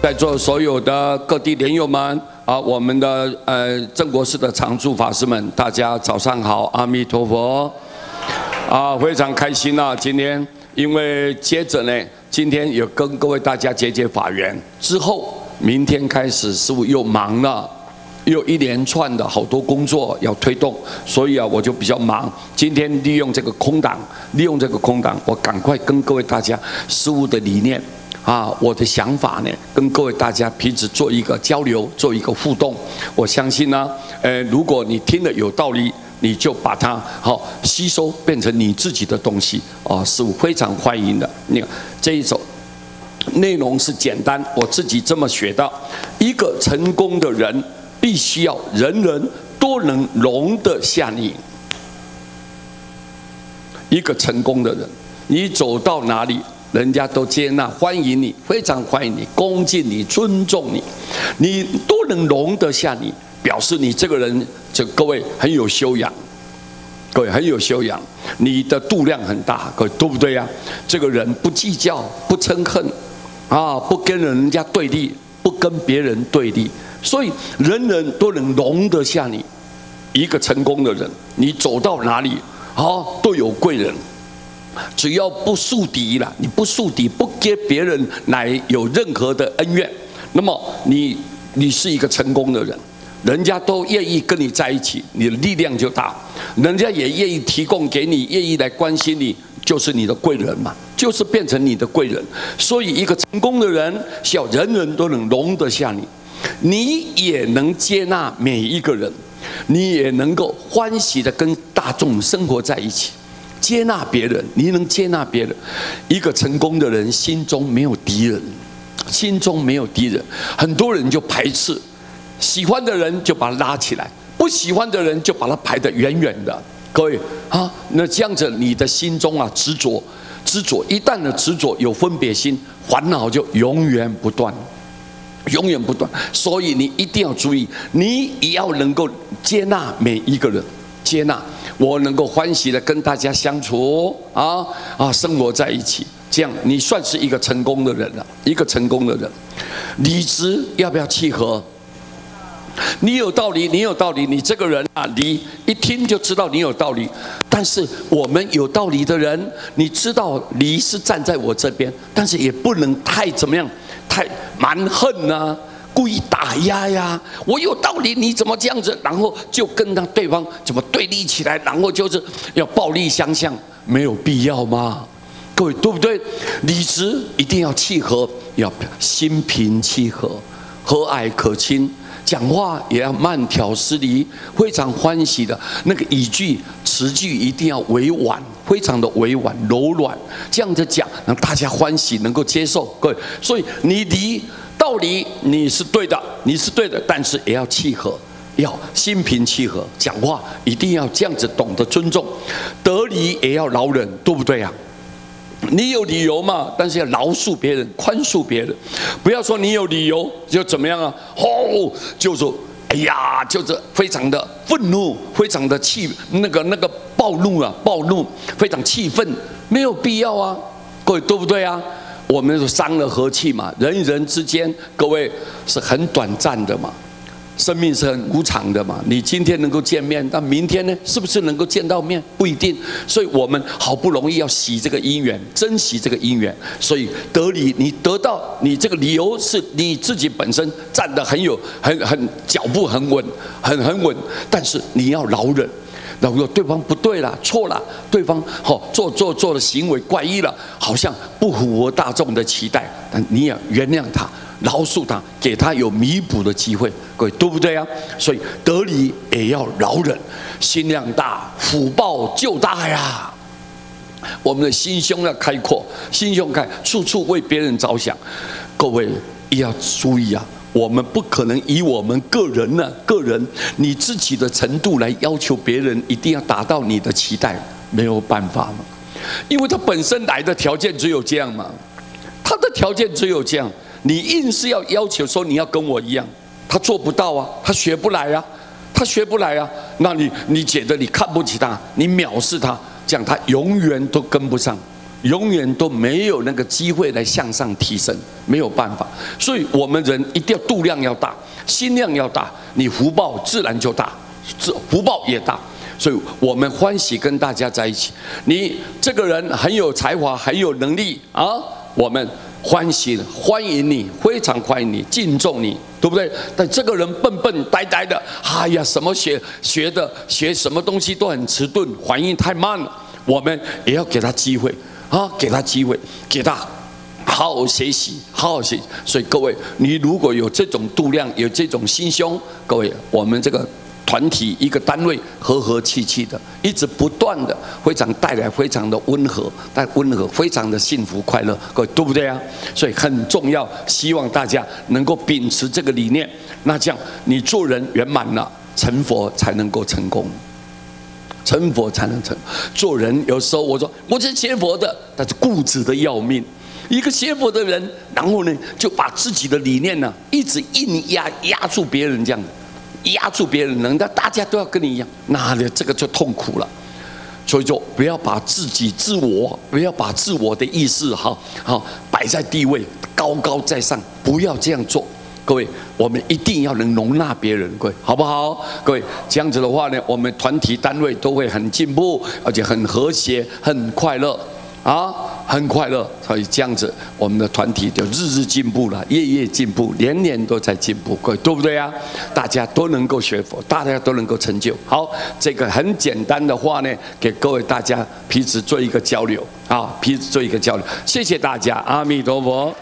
在座所有的各地莲友们啊，我们的正国寺的常住法师们，大家早上好，阿弥陀佛！啊，非常开心啊！今天因为接着呢，今天有跟各位大家结法缘之后，明天开始师父又忙了。 又一连串的好多工作要推动，所以啊，我就比较忙。今天利用这个空档，我赶快跟各位大家师父的理念啊，我的想法呢，跟各位大家彼此做一个交流，做一个互动。我相信呢，如果你听了有道理，你就把它好吸收，变成你自己的东西啊，师父非常欢迎的。那个这一首内容是简单，我自己这么学到，一个成功的人。 必须要人人都能容得下你。一个成功的人，你走到哪里，人家都接纳、欢迎你，非常欢迎你、恭敬你、尊重你，你都能容得下你，表示你这个人，各位很有修养，各位很有修养，你的度量很大，各位对不对呀？这个人不计较、不嗔恨，啊，不跟人家对立，不跟别人对立。 所以人人都能容得下你，一个成功的人，你走到哪里，都有贵人。只要不树敌了，你不树敌，不跟别人来有任何的恩怨，那么你是一个成功的人，人家都愿意跟你在一起，你的力量就大，人家也愿意提供给你，愿意来关心你，就是你的贵人嘛，就是变成你的贵人。所以一个成功的人，需要人人都能容得下你。 你也能接纳每一个人，你也能够欢喜的跟大众生活在一起，接纳别人，你能接纳别人。一个成功的人心中没有敌人，心中没有敌人，很多人就排斥，喜欢的人就把他拉起来，不喜欢的人就把他排得远远的。各位啊，那这样子你的心中啊执着，一旦的执着有分别心，烦恼就永远不断。 永远不断，所以你一定要注意，你也要能够接纳每一个人，接纳我能够欢喜的跟大家相处生活在一起，这样你算是一个成功的人了，一个成功的人。理直要不要契合？你有道理，你有道理，你这个人啊，你一听就知道你有道理。但是我们有道理的人，你知道你是站在我这边，但是也不能太怎么样。 太蛮横啊，故意打压呀！我有道理，你怎么这样子？然后就跟对方怎么对立起来，然后就是要暴力相向，没有必要吗？各位对不对？理直一定要契合，要心平气和，和蔼可亲。 讲话也要慢条斯理，非常欢喜的那个语句词句一定要委婉，非常的委婉柔软，这样子讲让大家欢喜，能够接受。各位，所以你离道理你是对的，你是对的，但是也要契合，要心平气和，讲话一定要这样子，懂得尊重，得理也要饶人，对不对呀？ 你有理由嘛？但是要饶恕别人，宽恕别人，不要说你有理由就怎么样啊？就是哎呀，就是非常的愤怒，非常的那个暴怒啊，暴怒，非常气愤，没有必要啊，各位对不对啊？我们就伤了和气嘛，人与人之间，各位是很短暂的嘛。 生命是很无常的嘛，你今天能够见面，但明天呢，是不是能够见到面？不一定。所以我们好不容易要喜这个姻缘，珍惜这个姻缘。所以得理，你得到你这个理由是你自己本身站得很脚步很稳，很稳。但是你要饶人，如果对方不对了，错了，对方做的行为怪异了，好像不符合大众的期待，但你也原谅他。 饶恕他，给他有弥补的机会，各位对不对啊？所以得理也要饶人，心量大，福报就大呀。我们的心胸要开阔，心胸开，处处为别人着想。各位也要注意啊，我们不可能以我们个人你自己的程度来要求别人一定要达到你的期待，没有办法嘛，因为他本身来的条件只有这样嘛，他的条件只有这样。 你硬是要求说你要跟我一样，他做不到啊，他学不来啊，他学不来啊。那你觉得你看不起他，你藐视他，这样他永远都跟不上，永远都没有那个机会来向上提升，没有办法。所以我们人一定要度量要大，心量要大，你福报自然就大，福报也大。所以我们欢喜跟大家在一起。你这个人很有才华，很有能力啊，我们欢喜欢迎你，非常欢迎你，敬重你，对不对？但这个人笨笨呆呆的，哎呀，什么学什么东西都很迟钝，反应太慢了。我们也要给他机会啊，给他机会，给他好好学习，好好学习。所以各位，你如果有这种度量，有这种心胸，各位，我们这个团体一个单位和和气气的，一直不断的，非常带来非常的温和，但温和非常的幸福快乐，各位对不对啊？所以很重要，希望大家能够秉持这个理念，那这样你做人圆满了，成佛才能够成功。成佛才能成。做人有时候我说我是学佛的，但是固执的要命。一个学佛的人，然后呢就把自己的理念呢一直硬压住别人，这样压住别人，人家大家都要跟你一样，那这个就痛苦了。所以说，不要把自我，不要把自我的意识摆在地位高高在上，不要这样做。各位，我们一定要能容纳别人，各位好不好？各位这样子的话呢，我们团体单位都会很进步，而且很和谐、很快乐啊，很快乐。所以这样子，我们的团体就日日进步了，夜夜进步，年年都在进步，各位对不对啊？大家都能够学佛，大家都能够成就。好，这个很简单的话呢，给各位大家彼此做一个交流啊，彼此做一个交流。谢谢大家，阿弥陀佛。